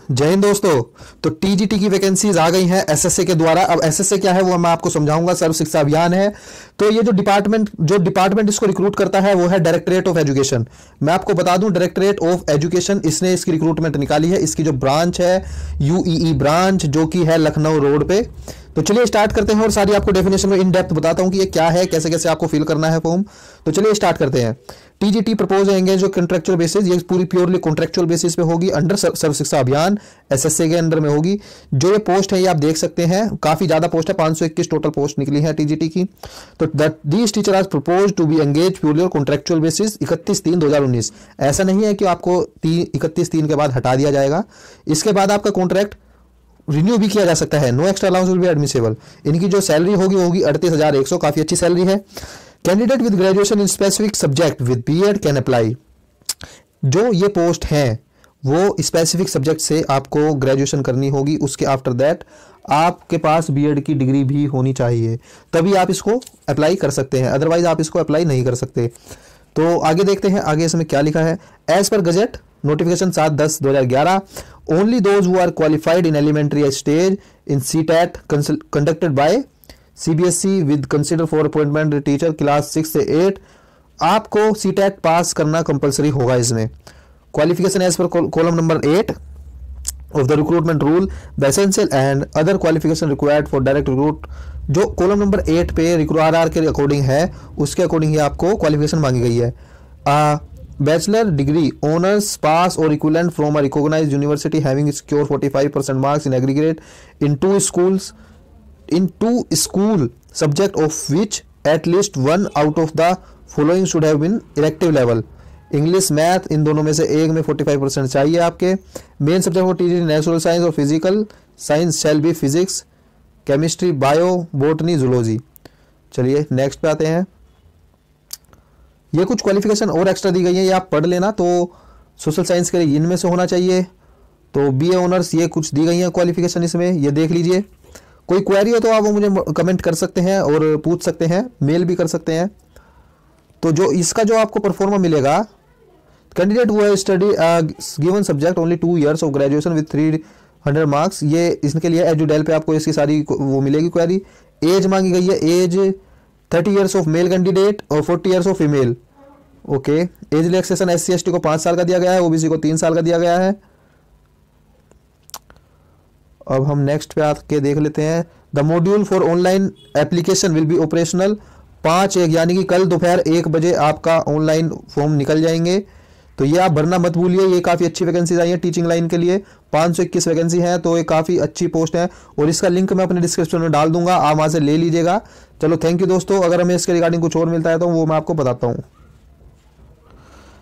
जय हिंद दोस्तों। तो टीजीटी की वैकेंसीज आ गई हैं एसएसए के द्वारा। अब एसएसए क्या है वो मैं आपको समझाऊंगा। सर्व शिक्षा अभियान है। तो ये जो डिपार्टमेंट इसको रिक्रूट करता है वो है डायरेक्टरेट ऑफ एजुकेशन। मैं आपको बता दूं, डायरेक्टरेट ऑफ एजुकेशन इसने इसकी रिक्रूटमेंट निकाली है। इसकी जो ब्रांच है यूईई ब्रांच, जो कि है लखनऊ रोड पे। तो चलिए स्टार्ट करते हैं और सारी आपको डेफिनेशन में इन डेप्थ बताता हूं कि ये क्या है, कैसे कैसे आपको फिल करना है फॉर्म। तो चलिए स्टार्ट करते हैं। टीजीटी प्रपोज एंगेज जो कॉन्ट्रेक्चुअल बेसिस, ये पूरी प्योरली कॉन्ट्रेक्चुअल बेसिस पे होगी अंडर सर्व शिक्षा अभियान, एसएसए के अंडर में होगी। जो ये पोस्ट है ये आप देख सकते हैं, काफी ज्यादा पोस्ट है, 521 टोटल पोस्ट निकली है टीजीटी की। तो these teacher are propose to be engage purely और कॉन्ट्रेक्चुअल बेसिस 31/3/2019। ऐसा नहीं है कि आपको 31/3 के बाद हटा दिया जाएगा। इसके बाद आपका कॉन्ट्रैक्ट रिन्यू भी किया जा सकता है। No extra allowance will be admissible. इनकी जो सैलरी होगी वो होगी 38,100, काफी अच्छी सैलरी है। Candidate with graduation in specific subject with BEd can apply. जो ये पोस्ट है वो स्पेसिफिक सब्जेक्ट से आपको ग्रेजुएशन करनी होगी, उसके आफ्टर दैट आपके पास बीएड की डिग्री भी होनी चाहिए, तभी आप इसको अप्लाई कर सकते हैं, अदरवाइज आप इसको अप्लाई नहीं कर सकते। तो आगे देखते हैं आगे इसमें क्या लिखा है। As per gazette notification 7/10/2011 only those who are qualified in elementary stage in CTET conducted by CBSE with consider for appointment teacher class 6 से 8, आपको सीटेट पास करना कंपलसरी होगा। इसमें qualification as per column number 8 of the recruitment rule, the essential and other qualification required for direct recruit, जो column number 8 पे RR के according है, उसके अकॉर्डिंग ही आपको क्वालिफिकेशन मांगी गई है। बैचलर डिग्री ऑनर्स पास और equivalent from a recognised university having secure 45% marks in aggregate in two school subject of which at least one out of the following should have been elective level. English math in दोनों में से एक में 45% चाहिए आपके। Main subject for teaching natural science और physical science shall be physics, chemistry, bio, botany, zoology. चलिए next पे आते हैं। ये कुछ क्वालिफिकेशन और एक्स्ट्रा दी गई है, ये आप पढ़ लेना। तो सोशल साइंस के लिए इनमें से होना चाहिए। तो बीए ऑनर्स, ये कुछ दी गई है क्वालिफिकेशन, इसमें ये देख लीजिए। कोई क्वेरी हो तो आप वो मुझे कमेंट कर सकते हैं और पूछ सकते हैं, मेल भी कर सकते हैं। तो जो इसका जो आपको परफॉर्मा मिलेगा, candidate who have study given subject only 2 years of graduation with 300 marks, ये इसके लिए एजुडेल पे आपको इसकी सारी वो मिलेगी क्वेरी। एज मांगी गई है, age 30 years of male candidate और 40 years of female. Okay, age relaxation SC ST को 5 साल का दिया गया है, ओबीसी को 3 साल का दिया गया है। अब हम नेक्स्ट पे आके देख लेते हैं। The module for online application will be operational 5/1 यानी कि कल दोपहर 1 बजे आपका ऑनलाइन फॉर्म निकल जाएंगे। तो ये आप भरना मत भूलिए। ये काफ़ी अच्छी वैकेंसीज आई है टीचिंग लाइन के लिए, 521 वैकेंसी है, तो ये काफ़ी अच्छी पोस्ट है और इसका लिंक मैं अपने डिस्क्रिप्शन में डाल दूंगा, आप वहाँ से ले लीजिएगा। चलो थैंक यू दोस्तों। अगर हमें इसके रिगार्डिंग कुछ और मिलता है तो वो मैं आपको बताता हूँ।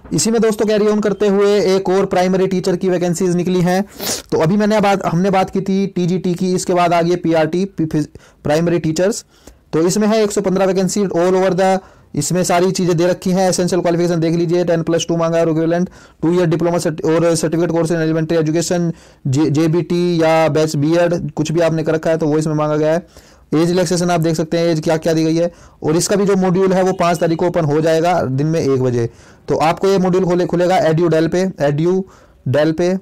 इसी में दोस्तों कैरी ऑन करते हुए एक और प्राइमरी टीचर की वैकेंसीज निकली हैं। तो अभी हमने बात की थी टीजीटी की, इसके बाद आ गई पीआरटी प्राइमरी टीचर्स। तो इसमें है 115 वैकेंसी ऑल ओवर द, इसमें सारी चीजें दे रखी हैं। एसेंशियल क्वालिफिकेशन देख लीजिए, 10+2 मांगा है, इक्विवेलेंट 2 year डिप्लोमा और certificate course in elementary education, JBT या बैच बीएड, कुछ भी आपने कर रखा है तो वो इसमें मांगा गया है। एज रिलैक्सेशन आप देख सकते हैं, एज क्या क्या दी गई है। और इसका भी जो मॉड्यूल है वो 5 तारीख को ओपन हो जाएगा दिन में 1 बजे। तो आपको ये मॉड्यूल खुलेगा एड्यूडेल पे।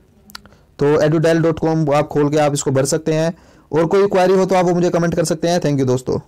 तो edudel.com आप खोल के आप इसको भर सकते हैं। और कोई क्वेरी हो तो आप वो मुझे कमेंट कर सकते हैं। थैंक यू दोस्तों।